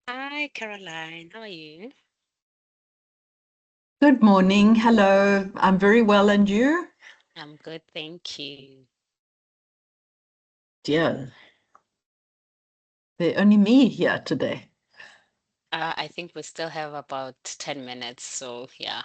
Hi, Caroline. How are you? Good morning. Hello. I'm very well, and you? I'm good, thank you. Dear, there only me here today. I think we still have about 10 minutes, so yeah.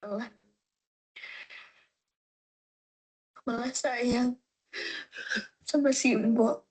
Oh, Melissa, yeah. 怎么行不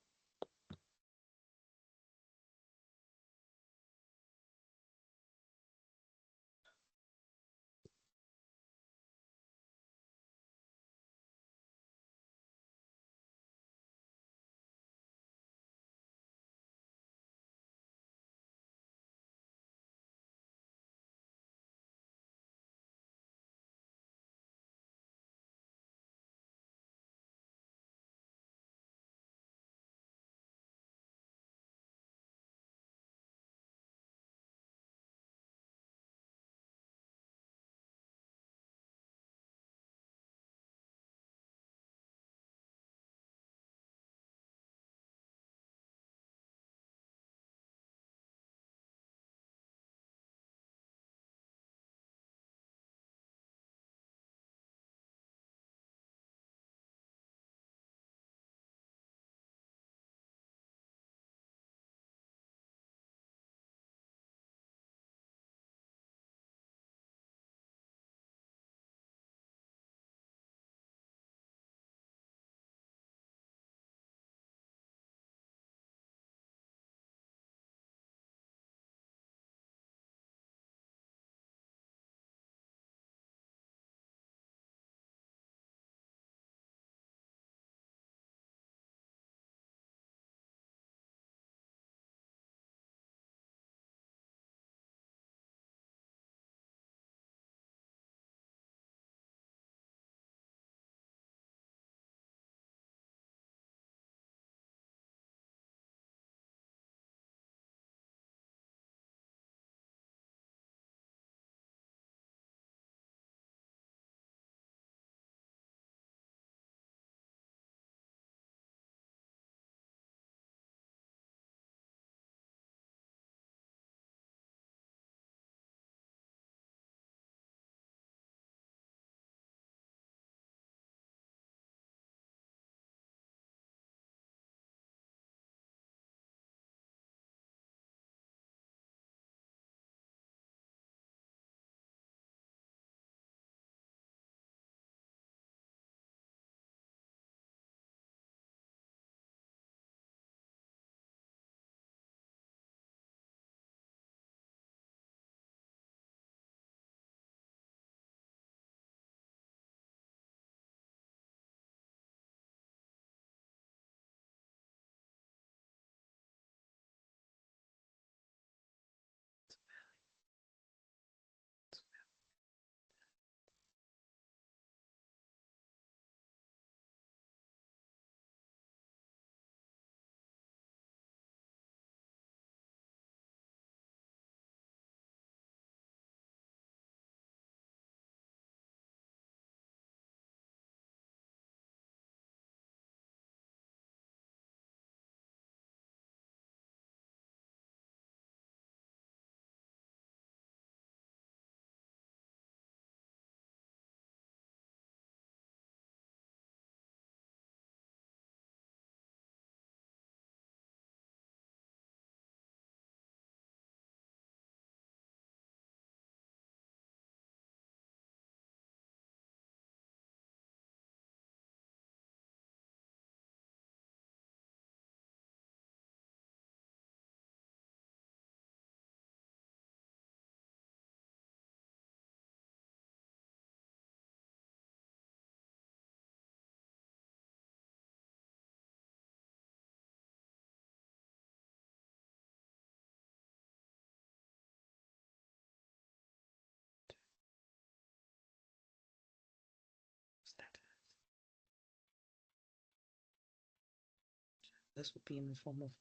？This would be in the form of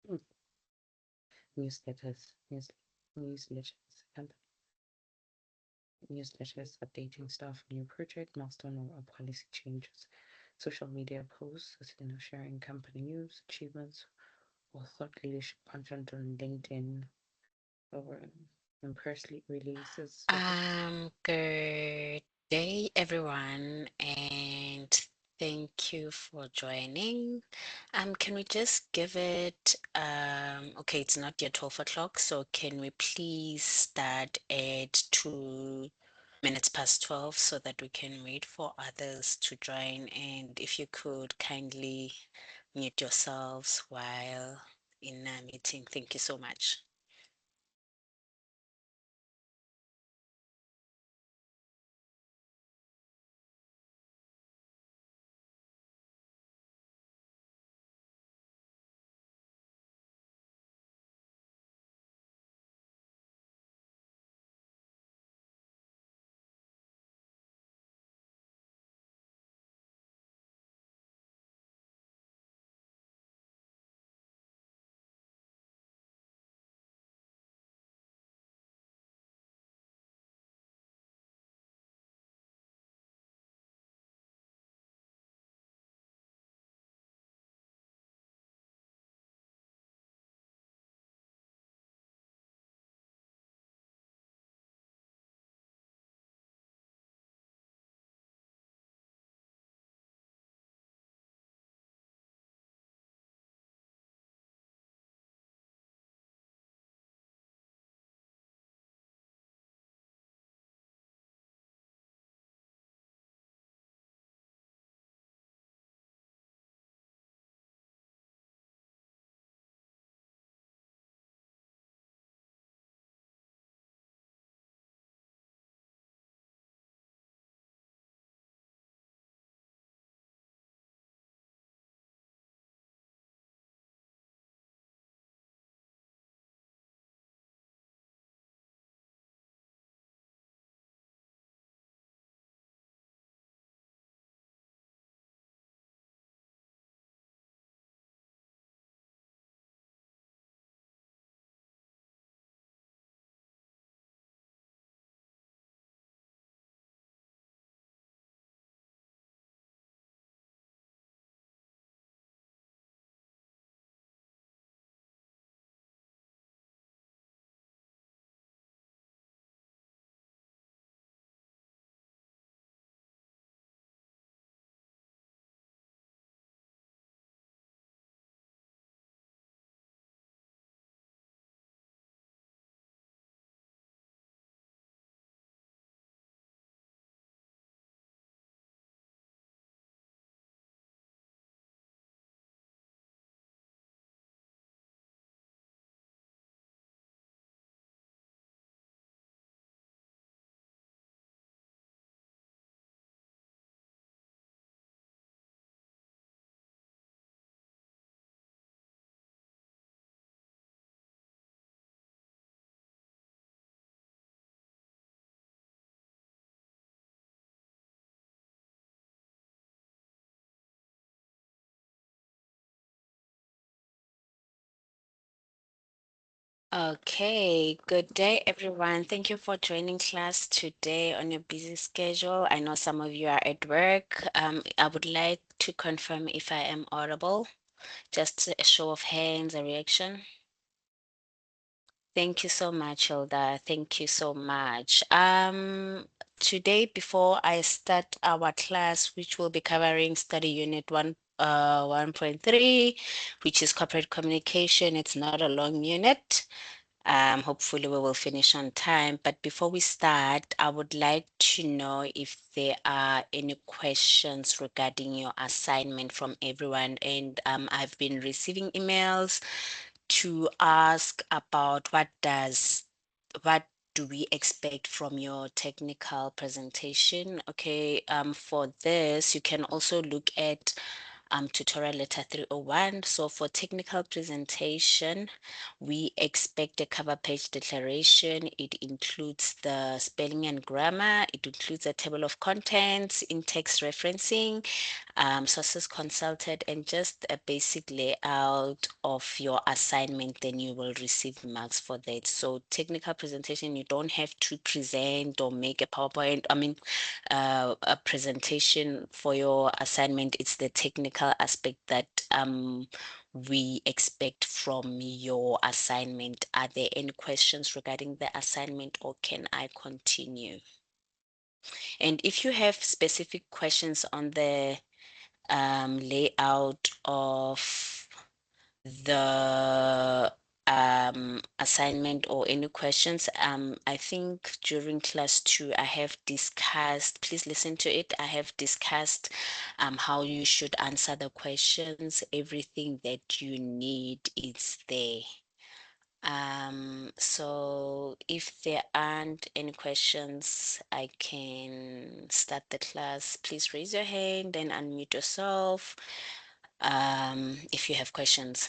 mm, newsletters, newsletters, and newsletters updating staff, new project, milestone, or policy changes. Social media posts, sharing company news, achievements, or thought leadership content on LinkedIn, or in press releases. Good day, everyone, and thank you for joining. Can we just give it, okay, it's not yet 12 o'clock, so can we please start at 2? minutes past 12 so that we can wait for others to join. And if you could kindly mute yourselves while in a meeting. Thank you so much. Okay, good day, everyone. Thank you for joining class today on your busy schedule. I know some of you are at work. I would like to confirm if I am audible. Just a show of hands, a reaction. Thank you so much, Hilda. Thank you so much. Today, before I start our class, which will be covering study unit 1.3, which is corporate communication, it's not a long unit. Hopefully we will finish on time. But before we start, I would like to know if there are any questions regarding your assignment from everyone. And I've been receiving emails to ask about what do we expect from your technical presentation. Okay, for this, you can also look at tutorial letter 301. So for technical presentation, we expect a cover page declaration. It includes the spelling and grammar. It includes a table of contents, in-text referencing, sources consulted, and just a basic layout of your assignment. Then you will receive marks for that. So technical presentation, you don't have to present or make a PowerPoint. A presentation for your assignment. It's the technical aspect that we expect from your assignment. Are there any questions regarding the assignment, or can I continue? And if you have specific questions on the layout of the assignment or any questions. I think during class 2, I have discussed, please listen to it. I have discussed how you should answer the questions. Everything that you need is there. So if there aren't any questions, I can start the class. Please raise your hand and unmute yourself if you have questions.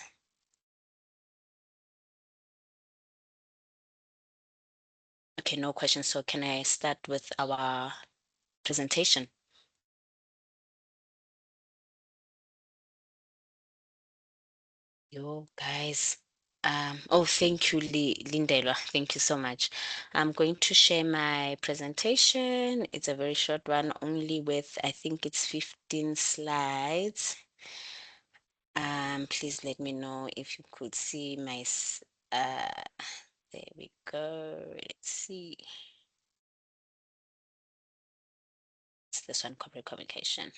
Okay, no questions. So can I start with our presentation? Yo, guys. Oh, thank you, Lindelwa. Thank you so much. I'm going to share my presentation. It's a very short one, only with, I think it's 15 slides. Please let me know if you could see my, there we go. Let's see. It's this one, corporate communication.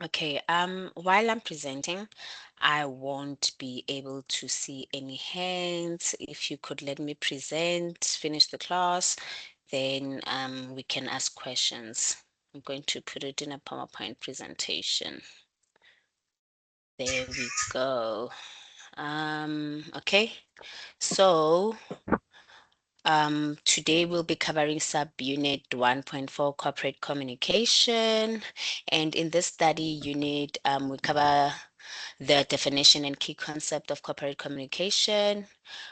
Okay, while I'm presenting, I won't be able to see any hands. If you could let me present, finish the class, then we can ask questions. I'm going to put it in a PowerPoint presentation. There we go. Okay, so today we'll be covering subunit 1.4 corporate communication. And in this study unit, we cover the definition and key concept of corporate communication.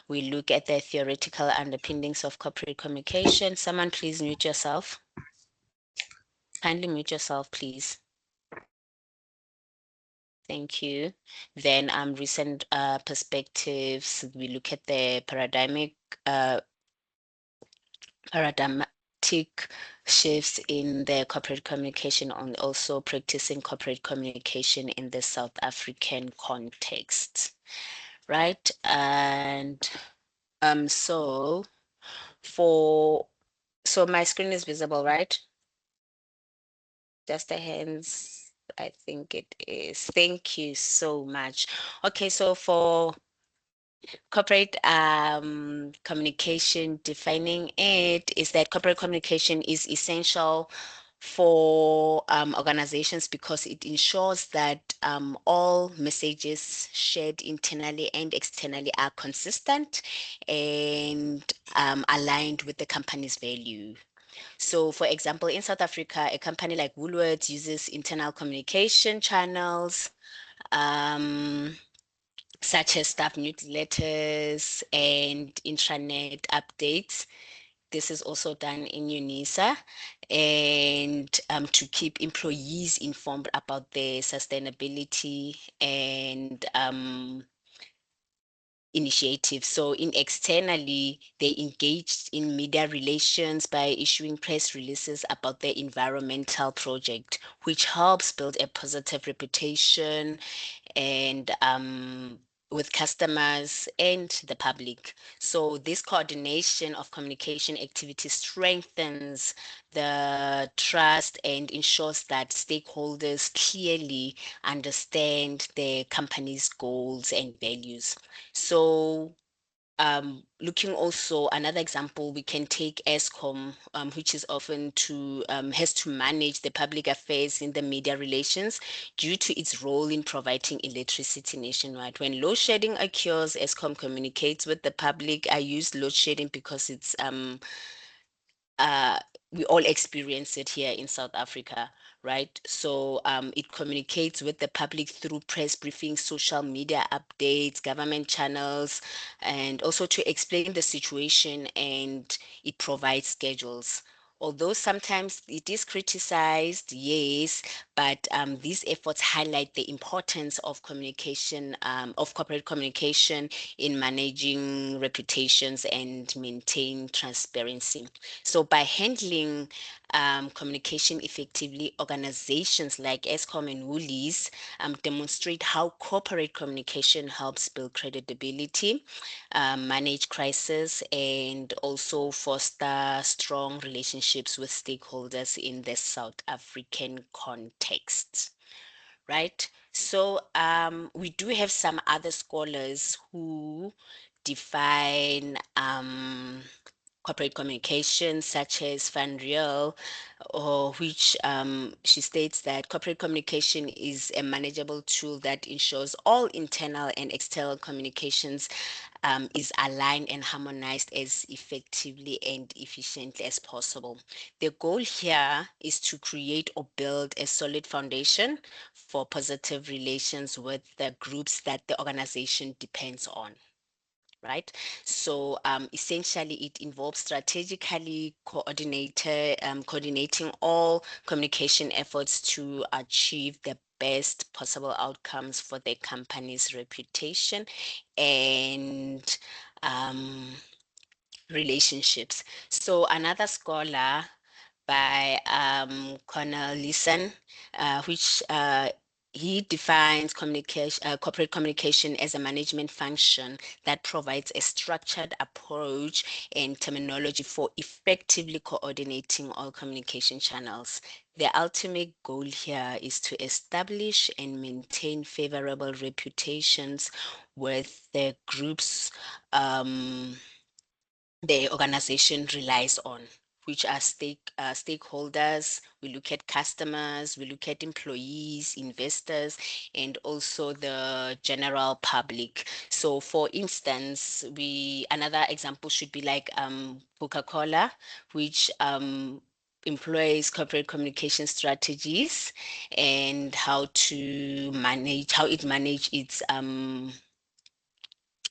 We look at the theoretical underpinnings of corporate communication. Someone please mute yourself. Kindly mute yourself, please. Thank you. Then recent perspectives. We look at the paradigmatic shifts in the corporate communication and also practicing corporate communication in the South African context, right? And so my screen is visible, right? Just the hands. I think it is. Thank you so much. Okay, so for corporate communication, defining it is that corporate communication is essential for organizations because it ensures that all messages shared internally and externally are consistent and aligned with the company's value. So, for example, in South Africa, a company like Woolworths uses internal communication channels. Um, Such as staff newsletters and intranet updates. This is also done in UNISA and to keep employees informed about their sustainability and initiatives. So in externally, they engaged in media relations by issuing press releases about their environmental project, which helps build a positive reputation and with customers and the public. So this coordination of communication activities strengthens the trust and ensures that stakeholders clearly understand the company's goals and values. So looking also another example, we can take ESCOM, which is often has to manage the public affairs in the media relations due to its role in providing electricity nationwide. When load shedding occurs, ESCOM communicates with the public. I use load shedding because it's we all experience it here in South Africa, right? So it communicates with the public through press briefings, social media updates, government channels, and also to explain the situation, and it provides schedules. Although sometimes it is criticized, yes, but these efforts highlight the importance of communication, of corporate communication in managing reputations and maintain transparency. So by handling communication effectively, organizations like ESCOM and Woolies demonstrate how corporate communication helps build credibility, manage crisis, and also foster strong relationships with stakeholders in the South African context, right? So we do have some other scholars who define corporate communication, such as FunReal, or which she states that corporate communication is a manageable tool that ensures all internal and external communications is aligned and harmonized as effectively and efficiently as possible. The goal here is to create or build a solid foundation for positive relations with the groups that the organization depends on. Right. So essentially, it involves strategically coordinating all communication efforts to achieve the best possible outcomes for the company's reputation and um, relationships. So another scholar by Cornelissen, which he defines corporate communication as a management function that provides a structured approach and terminology for effectively coordinating all communication channels. The ultimate goal here is to establish and maintain favorable reputations with the groups the organization relies on, which are stakeholders. We look at customers, we look at employees, investors, and also the general public. So, for instance, another example should be like Coca-Cola, which employs corporate communication strategies and how it manage its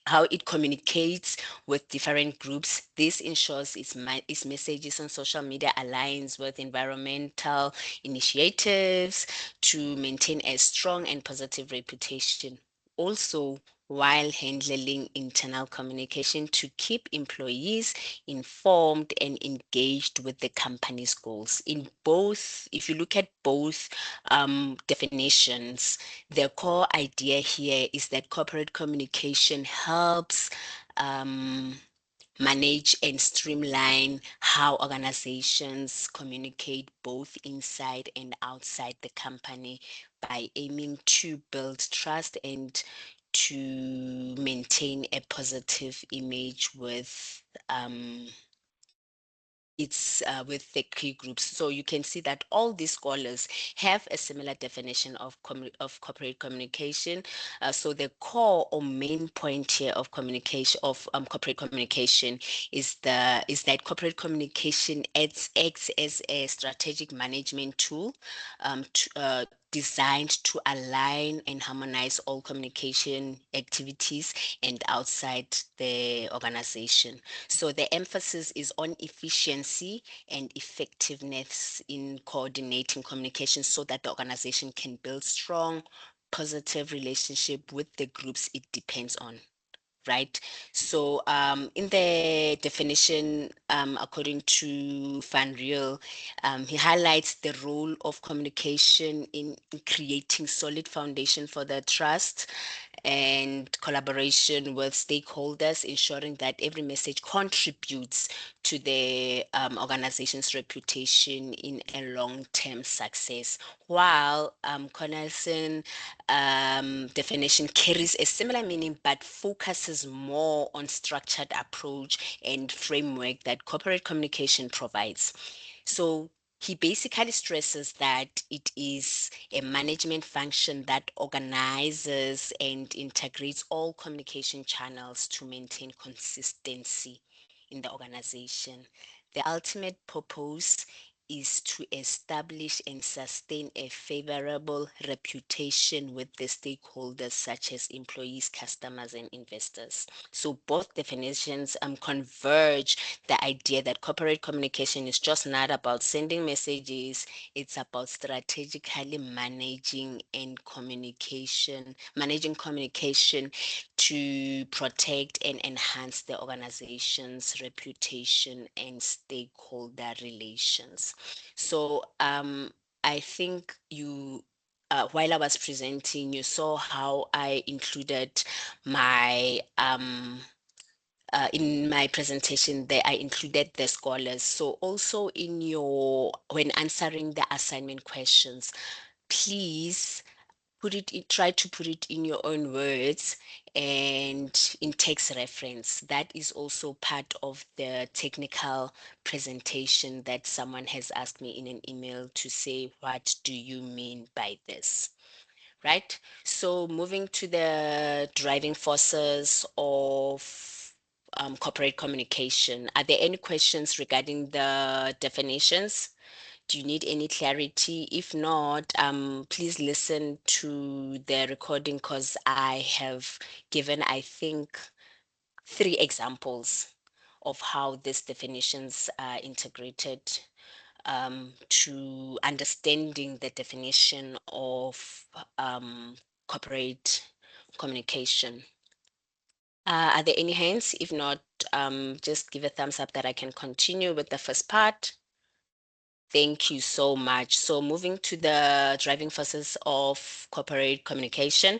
how it communicates with different groups. This ensures its messages on social media aligns with environmental initiatives to maintain a strong and positive reputation. Also, while handling internal communication to keep employees informed and engaged with the company's goals. In both, if you look at both definitions, the core idea here is that corporate communication helps manage and streamline how organizations communicate both inside and outside the company by aiming to build trust and to maintain a positive image with the key groups. So you can see that all these scholars have a similar definition of corporate communication. So the core or main point here of communication of corporate communication is that corporate communication acts as a strategic management tool designed to align and harmonize all communication activities and outside the organization. So the emphasis is on efficiency and effectiveness in coordinating communication so that the organization can build strong, positive relationship with the groups it depends on. Right. So in the definition, according to Van Riel, he highlights the role of communication in creating solid foundation for the trust and collaboration with stakeholders, ensuring that every message contributes to the organization's reputation in a long-term success. While Cornelson definition carries a similar meaning but focuses more on structured approach and framework that corporate communication provides. So he basically stresses that it is a management function that organizes and integrates all communication channels to maintain consistency in the organization. The ultimate purpose is to establish and sustain a favorable reputation with the stakeholders such as employees, customers, and investors. So both definitions converge the idea that corporate communication is just not about sending messages, it's about strategically managing communication to protect and enhance the organization's reputation and stakeholder relations. So I think while I was presenting, you saw how I included my in my presentation there I included the scholars. So also when answering the assignment questions, please try to put it in your own words and in text reference. That is also part of the technical presentation that someone has asked me in an email to say, what do you mean by this? Right? So moving to the driving forces of corporate communication. Are there any questions regarding the definitions? Do you need any clarity? If not, please listen to the recording because I have given, I think, 3 examples of how these definitions are integrated to understanding the definition of corporate communication. Are there any hands? If not, just give a thumbs up that I can continue with the first part. Thank you so much. So moving to the driving forces of corporate communication.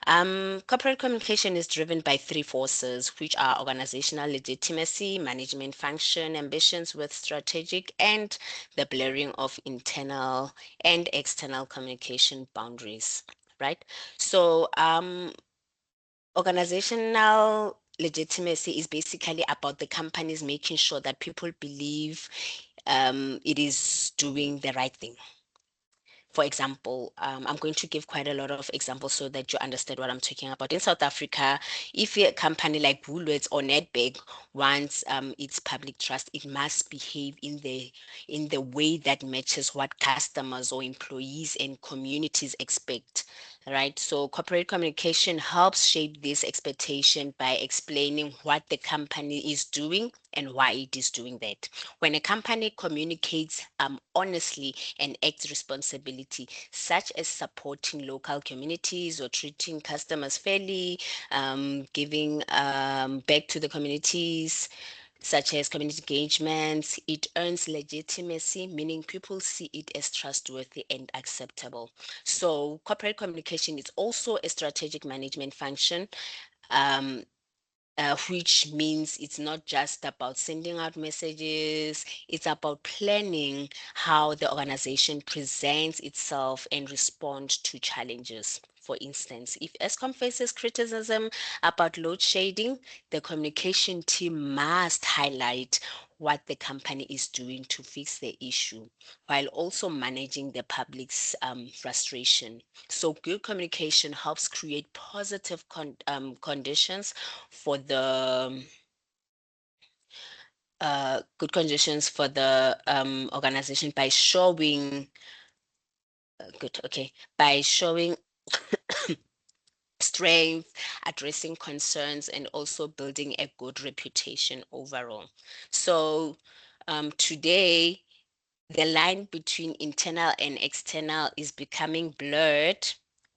Corporate communication is driven by 3 forces, which are organizational legitimacy, management function, ambitions with strategic, and the blurring of internal and external communication boundaries, right? So organizational legitimacy is basically about the companies making sure that people believe it is doing the right thing. For example, I'm going to give quite a lot of examples so that you understand what I'm talking about. In South Africa, if a company like Woolworths or Nedbank wants its public trust, it must behave in the way that matches what customers or employees and communities expect. Right. So corporate communication helps shape this expectation by explaining what the company is doing and why it is doing that. When a company communicates honestly and acts responsibility, such as supporting local communities or treating customers fairly, giving back to the communities, such as community engagements, it earns legitimacy, meaning people see it as trustworthy and acceptable. So corporate communication is also a strategic management function. Um, which means it's not just about sending out messages, it's about planning how the organization presents itself and respond to challenges. For instance, if ESCOM faces criticism about load shedding, the communication team must highlight what the company is doing to fix the issue while also managing the public's frustration. So, good communication helps create positive conditions for the good conditions for the organization by showing good okay by showing strength, addressing concerns, and also building a good reputation overall. So today the line between internal and external is becoming blurred.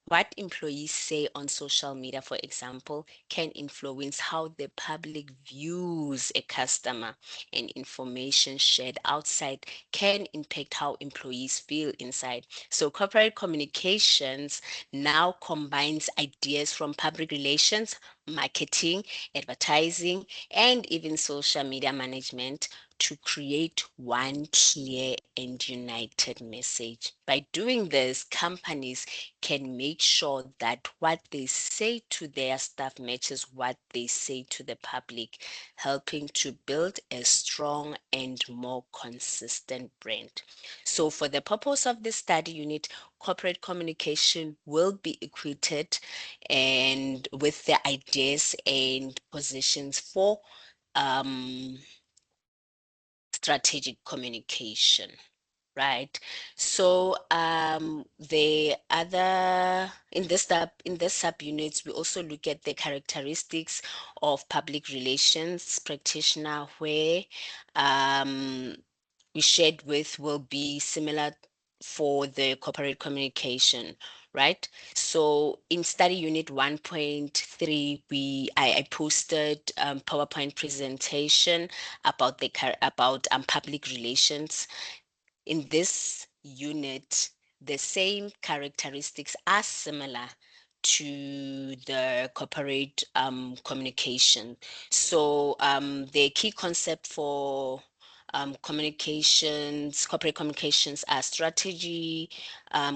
What employees say on social media, for example, can influence how the public views a customer, and information shared outside can impact how employees feel inside. So corporate communications now combines ideas from public relations, marketing, advertising, and even social media management to create one clear and united message. By doing this, companies can make sure that what they say to their staff matches what they say to the public, helping to build a strong and more consistent brand. So for the purpose of this study unit, corporate communication will be equipped and with the ideas and positions for um, strategic communication, right? So the other in this subunits, we also look at the characteristics of public relations practitioner, where um, we shared with will be similar for the corporate communication, right? So in study unit 1.3, I posted PowerPoint presentation about about public relations. In this unit, the same characteristics are similar to the corporate communication. So the key concept for communications, corporate communications are strategy,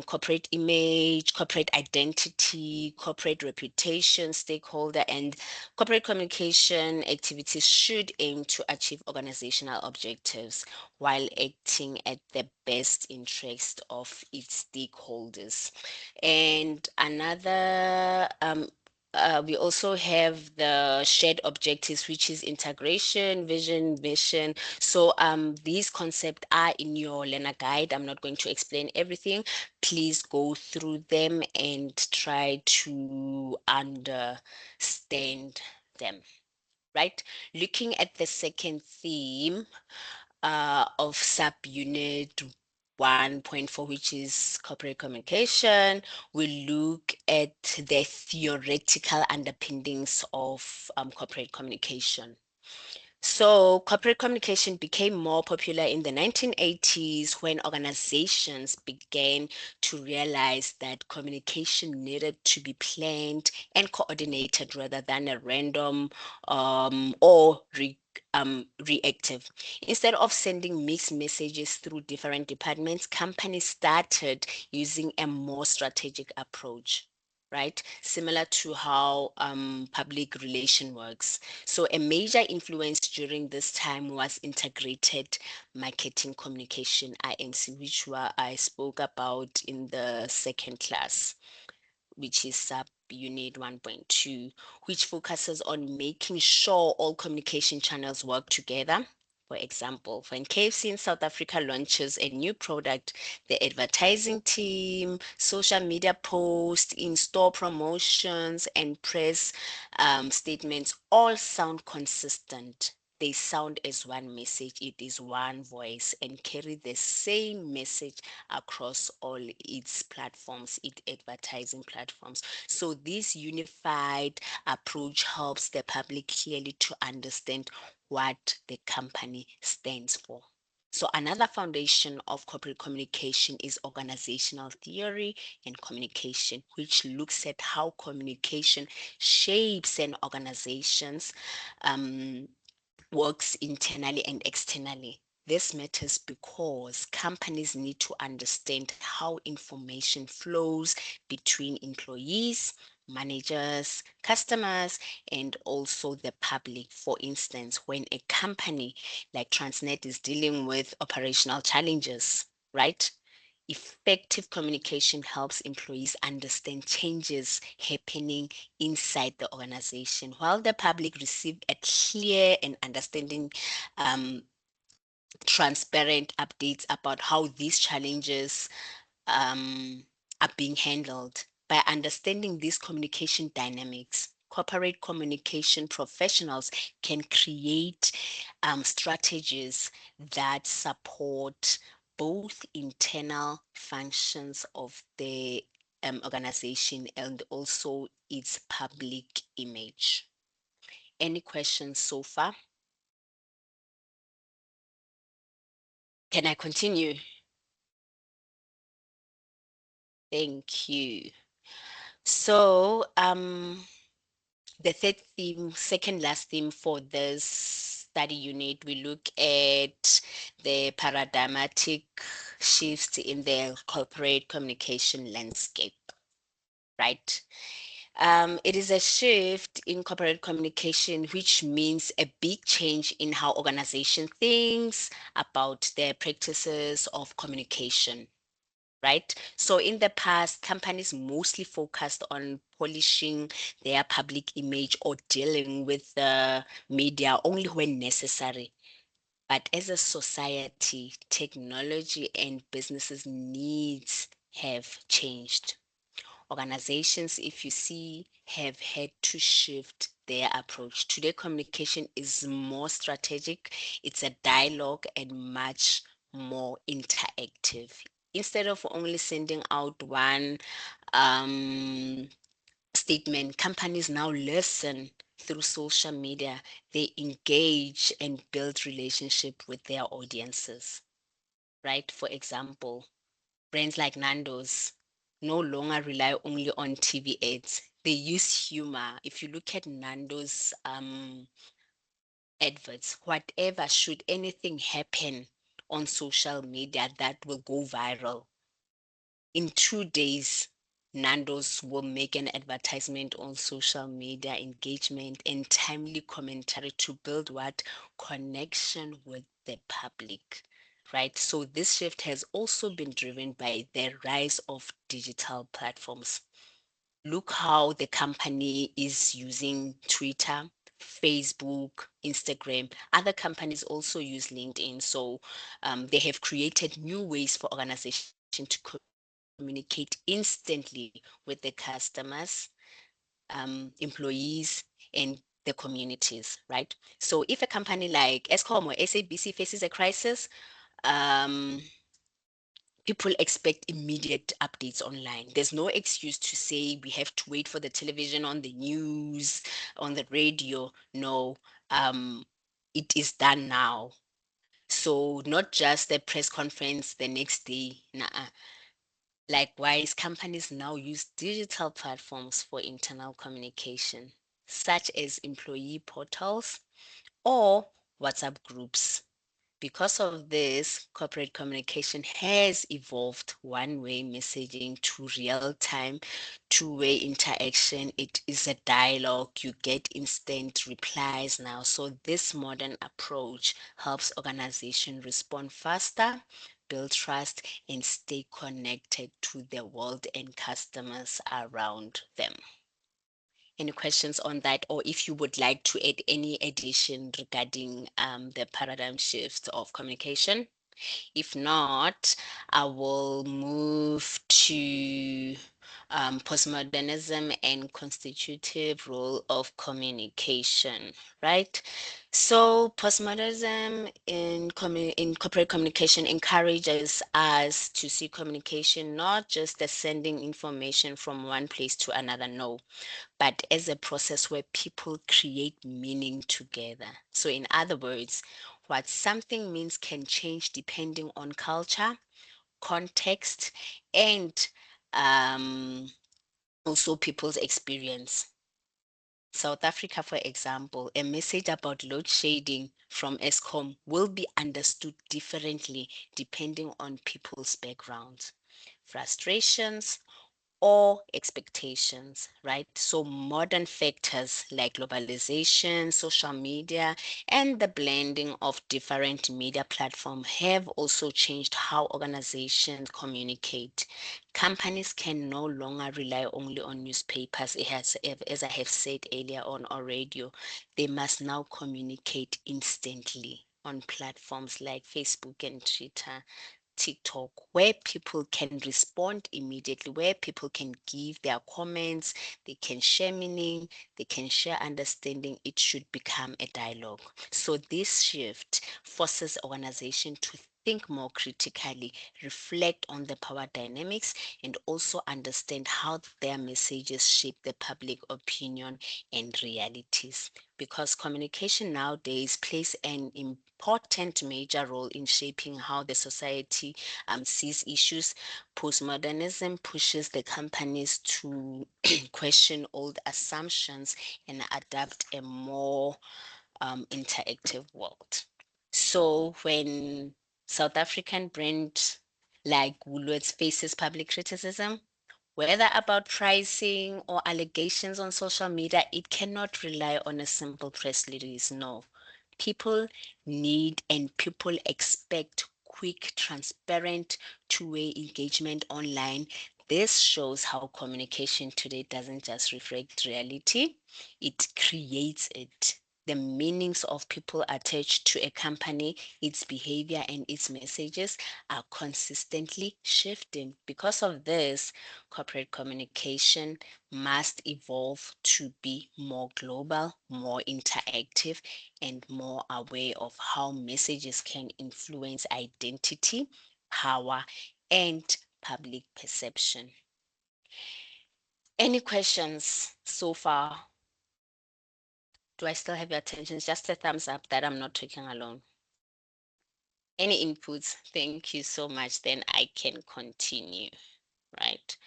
corporate image, corporate identity, corporate reputation, stakeholder, and corporate communication activities should aim to achieve organizational objectives while acting at the best interest of its stakeholders. And another we also have the shared objectives, which is integration, vision, mission. So these concepts are in your learner guide. I'm not going to explain everything. Please go through them and try to understand them. Right? Looking at the second theme, of subunit 1.4, which is corporate communication. We look at the theoretical underpinnings of corporate communication. So, corporate communication became more popular in the 1980s when organizations began to realize that communication needed to be planned and coordinated rather than a random or reactive. Instead of sending mixed messages through different departments, companies started using a more strategic approach, right? Similar to how public relation works. So a major influence during this time was integrated marketing communication, IMC, which I spoke about in the second class, which is subunit 1.2, which focuses on making sure all communication channels work together. For example, when KFC in South Africa launches a new product, the advertising team, social media posts, in-store promotions, and press statements all sound consistent. They sound as one message. It is one voice and carry the same message across all its platforms, its advertising platforms. So this unified approach helps the public clearly to understand what the company stands for. So another foundation of corporate communication is organizational theory and communication, which looks at how communication shapes an organization's works internally and externally. This matters because companies need to understand how information flows between employees, managers, customers, and also the public. For instance, when a company like Transnet is dealing with operational challenges, right? Effective communication helps employees understand changes happening inside the organization, while the public receive a clear and understanding transparent updates about how these challenges are being handled. By understanding these communication dynamics, corporate communication professionals can create strategies that support both internal functions of the organization and also its public image. Any questions so far? Can I continue? Thank you. So, the third theme, second last theme for this study unit, we look at the paradigmatic shifts in the corporate communication landscape, right? It is a shift in corporate communication, which means a big change in how organization thinks about their practices of communication, right? So in the past, companies mostly focused on polishing their public image or dealing with the media only when necessary. But as a society, technology and businesses' needs have changed. Organizations, if you see, have had to shift their approach. Today, communication is more strategic, it's a dialogue and much more interactive. Instead of only sending out one um, statement, companies now listen through social media. They engage and build relationship with their audiences, right? For example, brands like Nando's no longer rely only on TV ads. They use humor. If you look at Nando's adverts, whatever, should anything happen on social media that will go viral, in 2 days, Nando's will make an advertisement on social media engagement and timely commentary to build what? Connection with the public, right? So this shift has also been driven by the rise of digital platforms. Look how the company is using Twitter, Facebook, Instagram. Other companies also use LinkedIn. So they have created new ways for organization to communicate instantly with the customers, employees, and the communities, right? So if a company like ESCOM or SABC faces a crisis, um, people expect immediate updates online. There's no excuse to say we have to wait for the television, on the news, on the radio. No, um, it is done now. So not just a press conference the next day. Nah. Likewise, companies now use digital platforms for internal communication, such as employee portals or WhatsApp groups. Because of this, corporate communication has evolved one-way messaging to real-time, two-way interaction. It is a dialogue. You get instant replies now. So this modern approach helps organizations respond faster, build trust, and stay connected to the world and customers around them. Any questions on that, or if you would like to add any addition regarding the paradigm shift of communication? If not, I will move to postmodernism and constitutive role of communication, right? So postmodernism in corporate communication encourages us to see communication not just as sending information from one place to another, no, but as a process where people create meaning together. So, in other words, what something means can change depending on culture, context, and also people's experience. South Africa, for example, a message about load shedding from ESCOM will be understood differently depending on people's backgrounds, frustrations, or expectations, right? So modern factors like globalization, social media, and the blending of different media platforms have also changed how organizations communicate. Companies can no longer rely only on newspapers, as I have said earlier on, or radio. They must now communicate instantly on platforms like Facebook and Twitter, TikTok, where people can respond immediately, where people can give their comments, they can share meaning, they can share understanding. It should become a dialogue. So this shift forces organization to think more critically, reflect on the power dynamics, and also understand how their messages shape the public opinion and realities. Because communication nowadays plays an important major role in shaping how the society sees issues. Postmodernism pushes the companies to question old assumptions and adapt a more interactive world. So when South African brand like Woolworths faces public criticism, whether about pricing or allegations on social media, it cannot rely on a simple press release. No. People need and people expect quick, transparent, two-way engagement online. This shows how communication today doesn't just reflect reality, it creates it. The meanings of people attached to a company, its behavior, and its messages are consistently shifting. Because of this, corporate communication must evolve to be more global, more interactive, and more aware of how messages can influence identity, power, and public perception. Any questions so far? Do I still have your attention? Just a thumbs up that I'm not talking alone. Any inputs? Thank you so much. Then I can continue, right?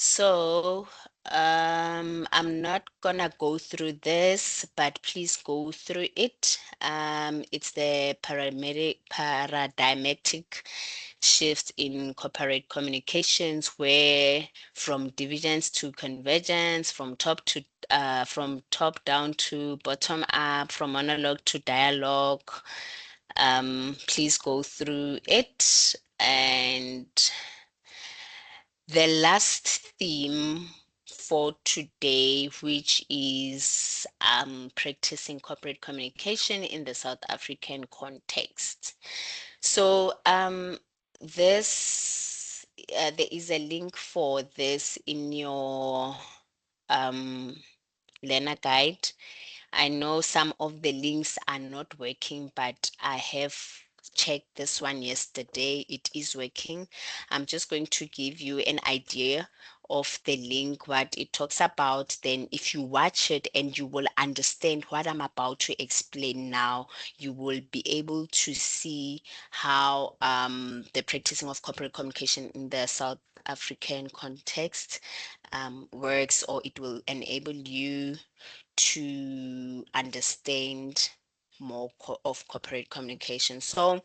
So, I'm not gonna go through this, but please go through it. It's the paradigmatic shift in corporate communications, where from divisions to convergence, from top down to bottom up, from monologue to dialogue. Please go through it. And the last theme for today, which is practicing corporate communication in the South African context. So this there is a link for this in your um, learner guide. I know some of the links are not working, but I have checked this one yesterday. It is working. I'm just going to give you an idea of the link, what it talks about. Then, if you watch it and you will understand what I'm about to explain now, you will be able to see how the practicing of corporate communication in the South African context works, or it will enable you to understand more of corporate communication. So,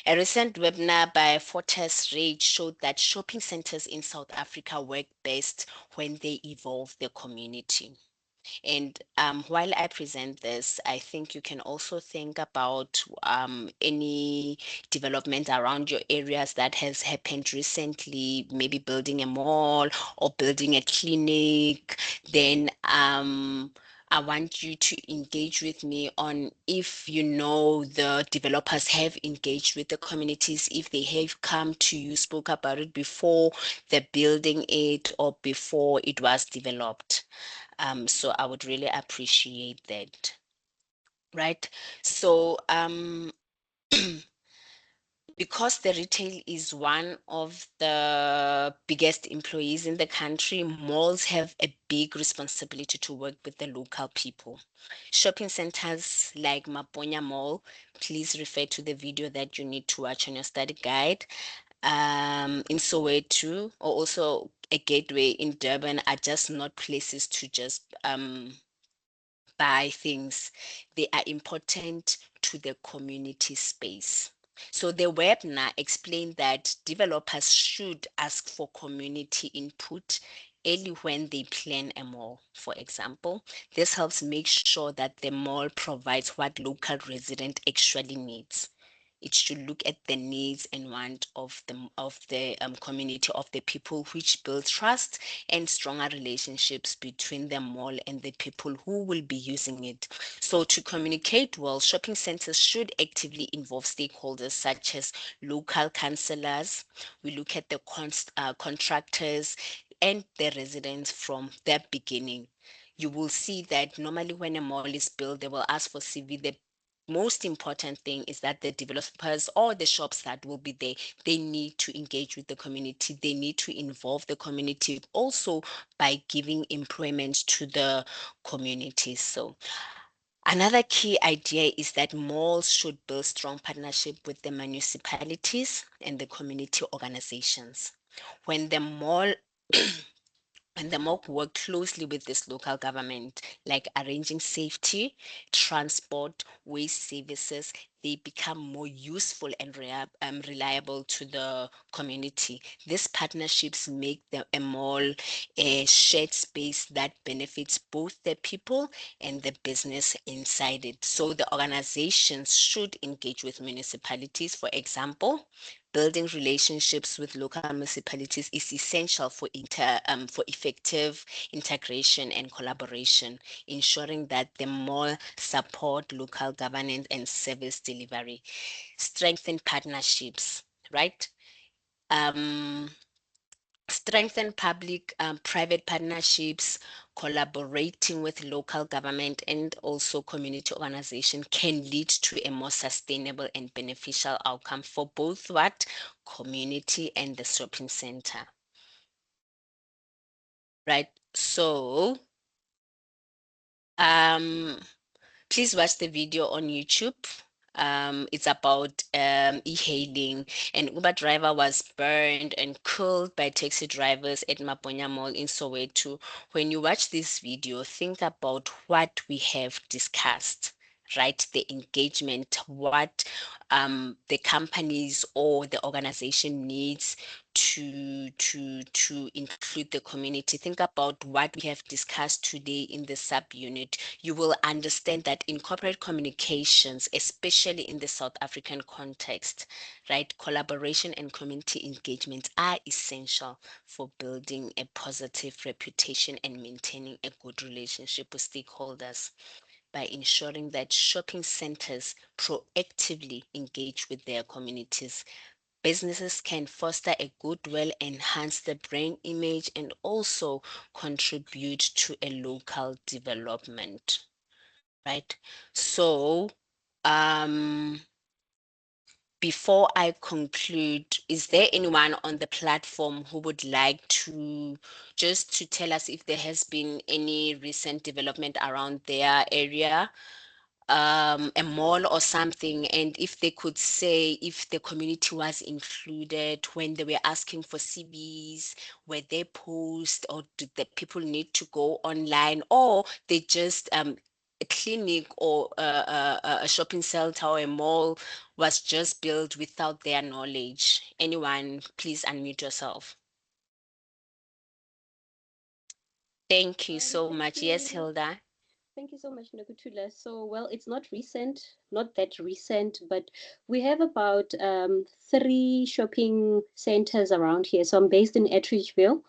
a recent webinar by Fortes Rage showed that shopping centers in South Africa work best when they evolve the community. And while I present this, I think you can also think about any development around your areas that has happened recently, maybe building a mall or building a clinic. Then I want you to engage with me on if you know the developers have engaged with the communities, if they have come to you, spoke about it before the building it or before it was developed. So I would really appreciate that. Right. So because the retail is one of the biggest employees in the country, malls have a big responsibility to work with the local people. Shopping centers like Maponya Mall, please refer to the video that you need to watch on your study guide. In Soweto, or also a gateway in Durban, are just not places to just buy things. They are important to the community space. So the webinar explained that developers should ask for community input early when they plan a mall, for example. This helps make sure that the mall provides what local resident actually needs. It should look at the needs and want of the community, of the people, which build trust and stronger relationships between the mall and the people who will be using it. So to communicate well, shopping centers should actively involve stakeholders such as local councillors. We look at the contractors and the residents from the beginning. You will see that normally when a mall is built, they will ask for CV. The most important thing is that the developers or the shops that will be there, they need to engage with the community. They need to involve the community also by giving employment to the community. So another key idea is that malls should build strong partnership with the municipalities and the community organizations. When the mall and the MOC work closely with this local government, like arranging safety, transport, waste services, they become more useful and reliable to the community. These partnerships make a mall a shared space that benefits both the people and the business inside it. So the organizations should engage with municipalities, for example. Building relationships with local municipalities is essential for effective integration and collaboration, ensuring that the mall support local governance and service delivery. Strengthen partnerships, right? Um, Strengthen public private partnerships, collaborating with local government and also community organization can lead to a more sustainable and beneficial outcome for both what community and the shopping center, right? So um please watch the video on YouTube. It's about e-hailing. An Uber driver was burned and killed by taxi drivers at Maponya Mall in Soweto. When you watch this video, think about what we have discussed, right? The engagement, what the companies or the organization needs to include the community. Think about what we have discussed today in the subunit. You will understand that in corporate communications, especially in the South African context, right, collaboration and community engagement are essential for building a positive reputation and maintaining a good relationship with stakeholders. By ensuring that shopping centers proactively engage with their communities, businesses can foster a goodwill, enhance the brand image, and also contribute to a local development, right? So, um, before I conclude, is there anyone on the platform who would like to just to tell us if there has been any recent development around their area, a mall or something, and if they could say if the community was included when they were asking for CVs, were they post, or did the people need to go online, or they just a clinic or a shopping center or a mall was just built without their knowledge? Anyone, please unmute yourself. Thank you so Thank much. Yes, you. Hilda. Thank you so much, Nokutula. So, well, it's not recent, not that recent, but we have about three shopping centers around here. So I'm based in Ettridgeville.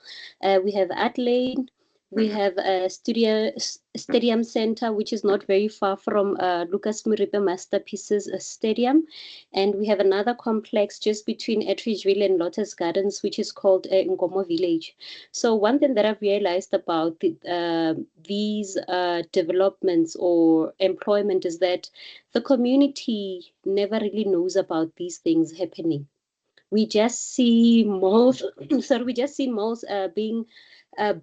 We have Adelaide. We have a stadium center, which is not very far from Lucas Muripe Masterpieces Stadium. And we have another complex just between Ettridgeville and Lotus Gardens, which is called Ngomo Village. So one thing that I've realized about these developments or employment is that the community never really knows about these things happening. We just see malls, sorry, we just see malls being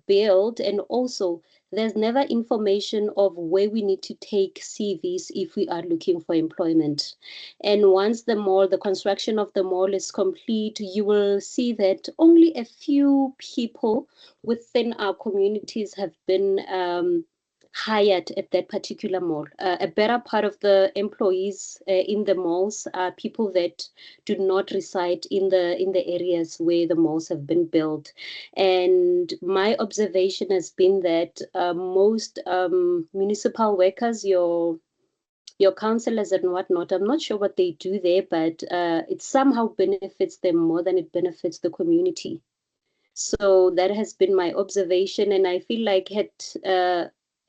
built, and also there's never information of where we need to take CVs if we are looking for employment. And once the construction of the mall is complete, you will see that only a few people within our communities have been hired at that particular mall. A better part of the employees in the malls are people that do not reside in the areas where the malls have been built. And my observation has been that most municipal workers, your councillors and whatnot, I'm not sure what they do there, but it somehow benefits them more than it benefits the community. So that has been my observation, and I feel like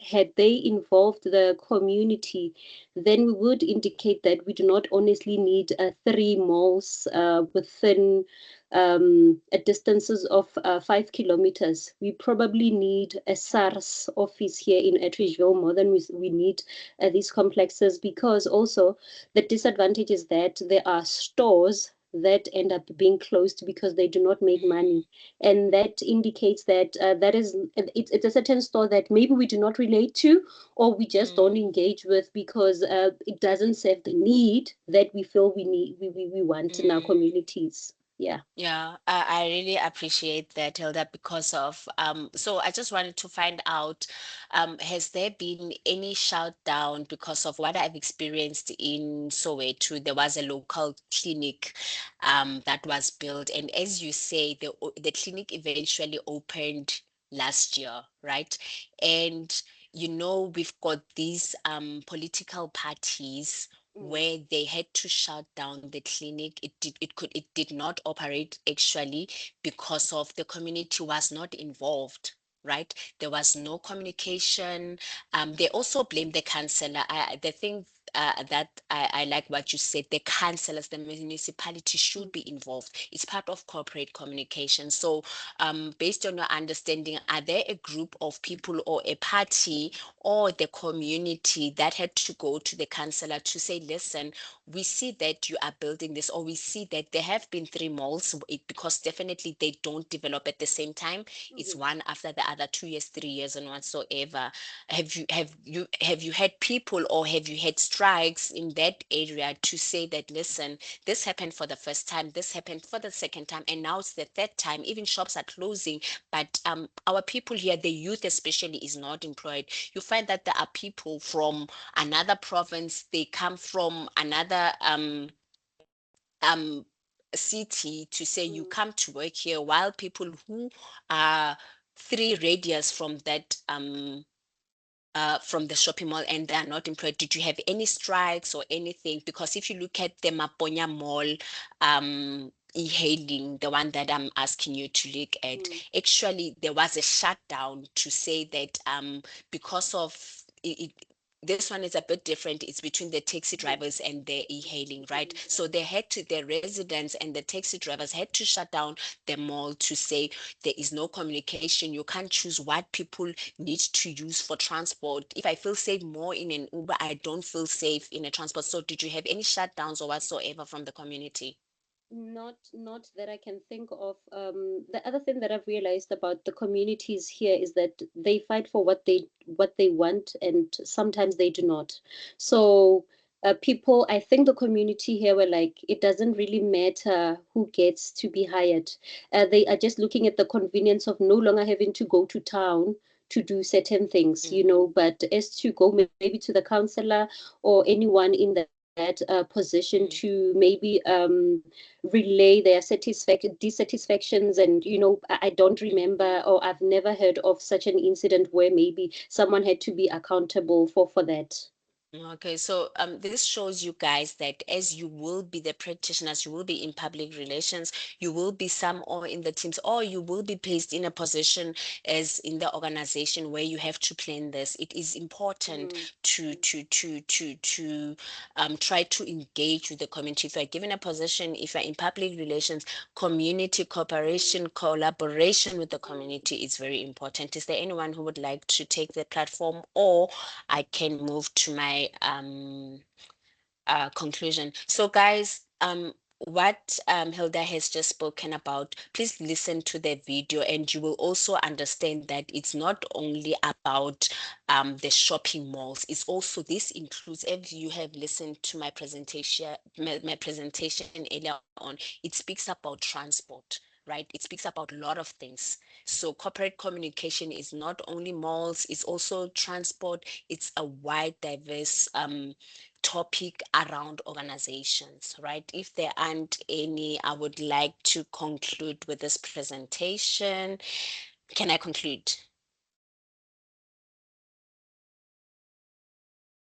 had they involved the community, then we would indicate that we do not honestly need three malls within a distances of 5 kilometers. We probably need a SARS office here in Ettridgeville more than we need these complexes, because also the disadvantage is that there are stores that end up being closed because they do not make money, and that indicates that it's a certain store that maybe we do not relate to, or we just don't Mm, engage with because it doesn't serve the need that we feel we need we want in our mm. communities. Yeah. Yeah, I really appreciate that, Hilda, because of so I just wanted to find out, has there been any shout down because of what I've experienced in Soweto? There was a local clinic that was built, and as you say, the clinic eventually opened last year, right? And we've got these political parties Mm, where they had to shut down the clinic. It did not operate actually because of the community was not involved, right? There was no communication. They also blame the councillor. The thing that I like what you said, the councillors, the municipality should mm, be involved. It's part of corporate communication. So based on your understanding, are there a group of people or a party or the community that had to go to the councillor to say, listen, we see that you are building this, or we see that there have been three malls, because definitely they don't develop at the same time. It's mhm. one after the other, 2 years, 3 years, and whatsoever. Have you had people, or have you had strikes in that area to say that, listen, this happened for the first time, this happened for the second time, and now it's the third time. Even shops are closing, but our people here, the youth especially, is not employed. You find that there are people from another province, they come from another um city to say you Mm, come to work here, while people who are three radius from the shopping mall and they are not employed. Did you have any strikes or anything? Because if you look at the Maponya Mall e-hailing, the one that I'm asking you to look at, mm, actually there was a shutdown to say that because of it, this one is a bit different. It's between the taxi yes. drivers and the e-hailing, right? Mhm. So they had to, the residents and the taxi drivers had to shut down the mall to say there is no communication. You can't choose what people need to use for transport. If I feel safe more in an Uber, I don't feel safe in a transport. So did you have any shutdowns or whatsoever from the community? Not that I can think of. The other thing that I've realized about the communities here is that they fight for what they want, and sometimes they do not. So people, I think the community here were like, it doesn't really matter who gets to be hired. They are just looking at the convenience of no longer having to go to town to do certain things, you Mm, know. But as to go maybe to the counselor or anyone in that position mm, to maybe relay their dissatisfactions, and you know, I don't mm. remember, or I've never heard of such an incident where maybe someone had to be accountable for that. Okay, so this shows you guys that as you will be the practitioners, you will be in public relations, you will be some or in the teams, or you will be placed in a position as in the organization where you have to plan this. It is important Mm, to try to engage with the community. If you're given a position, if you're in public relations, community mm, cooperation, collaboration with the mm. community is very important. Is there anyone who would like to take the platform, or I can move to my conclusion? So, guys, what Hilda has just spoken about, please listen to the video and you will also understand that it's not only about the shopping malls. It's also, this includes, if you have listened to my presentation earlier on, it speaks about transport, right? It speaks about a lot of things. So corporate communication is not only malls, it's also transport. It's a wide, diverse topic around organizations, right? If there aren't any, I would like to conclude with this presentation. Can I conclude?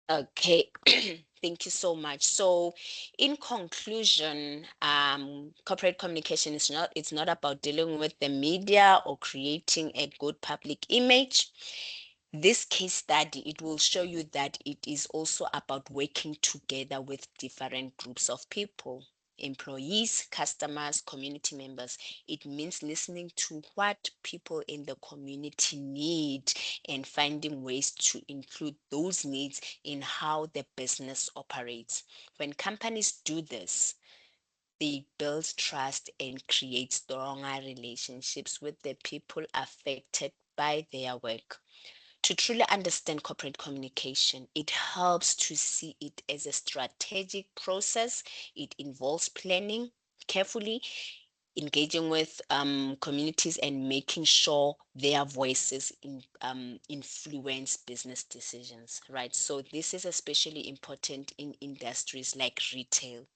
Okay, thank you so much. So, in conclusion, corporate communication is not, it's not about dealing with the media or creating a good public image. This case study, it will show you that it is also about working together with different groups of people, employees, customers, community members. It means listening to what people in the community need and finding ways to include those needs in how the business operates. When companies do this, they build trust and create stronger relationships with the people affected by their work. To truly understand corporate communication, it helps to see it as a strategic process. It involves planning carefully, engaging with communities, and making sure their voices influence business decisions, right? So this is especially important in industries like retail,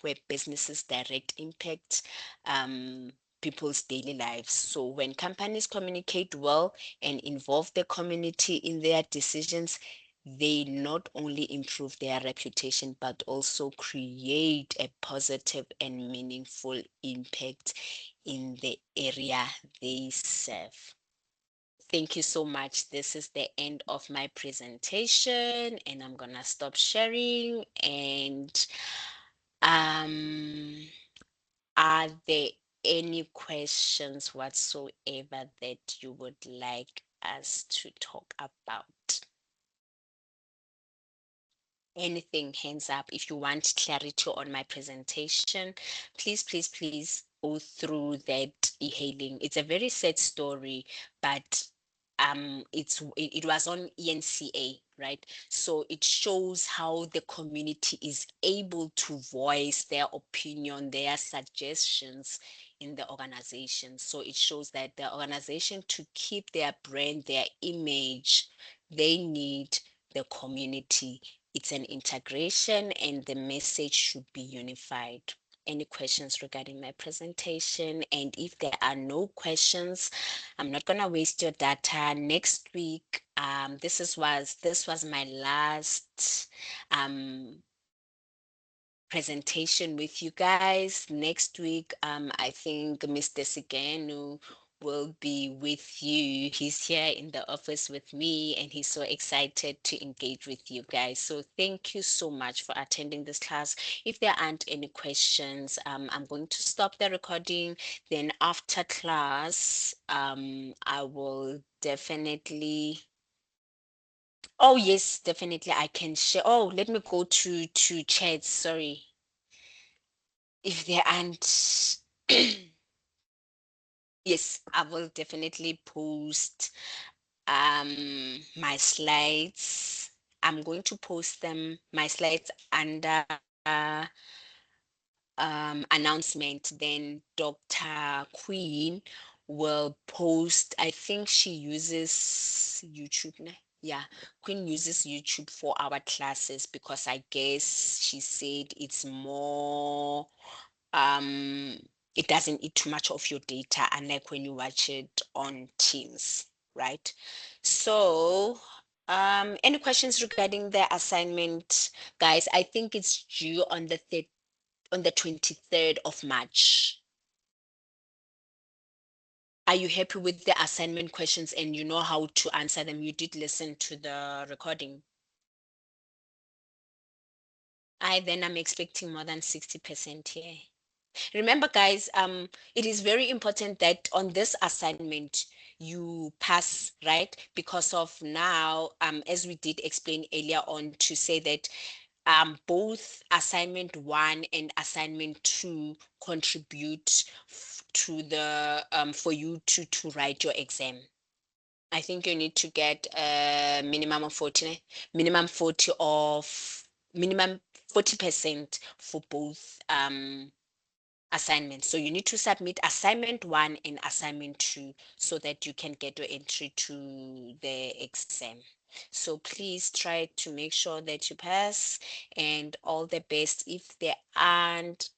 where businesses direct impact people's daily lives. So when companies communicate well and involve the community in their decisions, they not only improve their reputation, but also create a positive and meaningful impact in the area they serve. Thank you so much. This is the end of my presentation, and I'm gonna stop sharing. And um, are there any questions whatsoever that you would like us to talk about? Anything, hands up. If you want clarity on my presentation, please go through that e-hailing. It's a very sad story, but it was on ENCA, right? So it shows how the community is able to voice their opinion, their suggestions in the organization. So it shows that the organization, to keep their brand, their image, they need the community. It's an integration and the message should be unified. Any questions regarding my presentation? And if there are no questions, I'm not gonna waste your data. Next week, this was my last presentation with you guys. Next week, I think Mr. Sigenu will be with you. He's here in the office with me and he's so excited to engage with you guys. So thank you so much for attending this class. If there aren't any questions, I'm going to stop the recording. Then after class, I will definitely. Oh yes, definitely I can share. Oh, let me go to chat. Sorry. If there aren't, yes, I will definitely post my slides. I'm going to post them, my slides, under announcement. Then Dr. Queen will post, I think she uses YouTube. Yeah, Queen uses YouTube for our classes because I guess she said it's more um it doesn't eat too much of your data, unlike when you watch it on Teams, right? So any questions regarding the assignment, guys? I think it's due on the 23rd of March. Are you happy with the assignment questions and you know how to answer them? You did listen to the recording. I'm expecting more than 60% here. Remember, guys, it is very important that on this assignment you pass, right? Because of now, as we did explain earlier on, to say that both assignment 1 and assignment 2 contribute to the for you to write your exam. I think you need to get a minimum of 40, minimum 40% for both assignments. So you need to submit assignment 1 and assignment 2 so that you can get your entry to the exam. So please try to make sure that you pass, and all the best. If there aren't,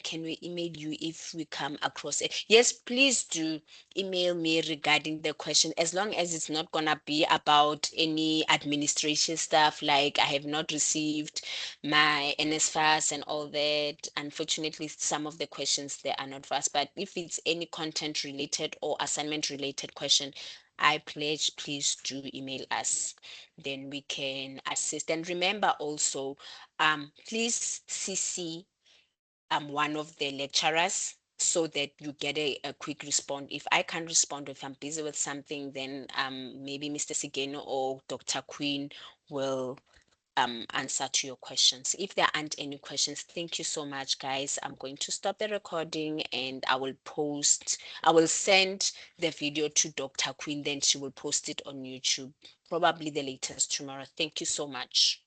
can we email you if we come across it? Yes, please do email me regarding the question, as long as it's not gonna be about any administration stuff, like I have not received my NSFAS and all that. Unfortunately, some of the questions they are not fast, but if it's any content related or assignment related question, I pledge, please do email us. Then we can assist. And remember also, please CC one of the lecturers so that you get a quick response. If I can't respond, if I'm busy with something, then maybe Mr. Sigeno or Dr. Queen will answer to your questions. If there aren't any questions, thank you so much, guys. I'm going to stop the recording and I will send the video to Dr. Queen, then she will post it on YouTube, probably the latest tomorrow. Thank you so much.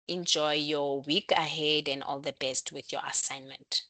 Enjoy your week ahead and all the best with your assignment.